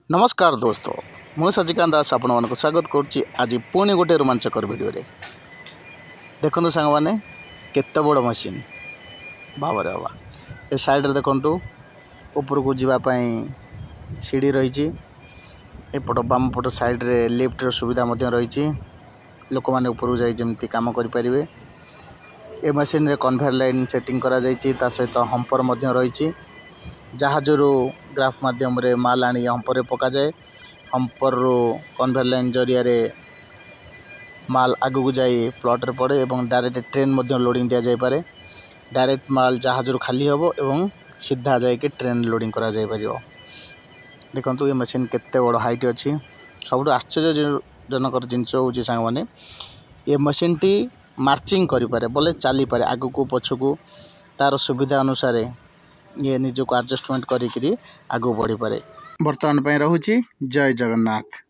नमस्कार दोस्तों मुझे सचिकांत दास आपण मानक स्वागत करुच्ची आज पुणी गोटे रोमांचकर वीडियो रे देखो सांग मैंने केते बड़ मशीन बाबा रे बाबा ए साइड रे देखंतु ऊपर को जीवाई सीढ़ी रही एपट बाम पट साइड रे लिफ्ट र सुविधा रही लोक मैंने ऊपर जाई जेमती काम करि परिबे। ए मशीन रे कन्वेयर लाइन सेटिंग करा जायछि ता सहित हम्पर रही जहाज ग्राफ माध्यम रे माल आनी हम्पर पका जाए। हम्पर रो कन्वेयर लाइन जरिया रे माल आगु को जाई प्लॉट रे पड़े एवं डायरेक्ट ट्रेन लोडिंग दिया जाय पारे। डायरेक्ट माल जहाज रो खाली हबो एवं सीधा जाय के ट्रेन लोडिंग करा जाय परियो। देखंतु ये मशीन केते बड़ हाइट अछि। सबटु आश्चर्यजनक जिनस होछि सांग माने ये मशीन टी मार्चिंग करि पारे बोले चली पारे आगु को पछ को तार सुविधा अनुसार ये निज को एडजस्टमेंट करी आगु बढ़ी पारे। वर्तमान पई रहूची जय जगन्नाथ।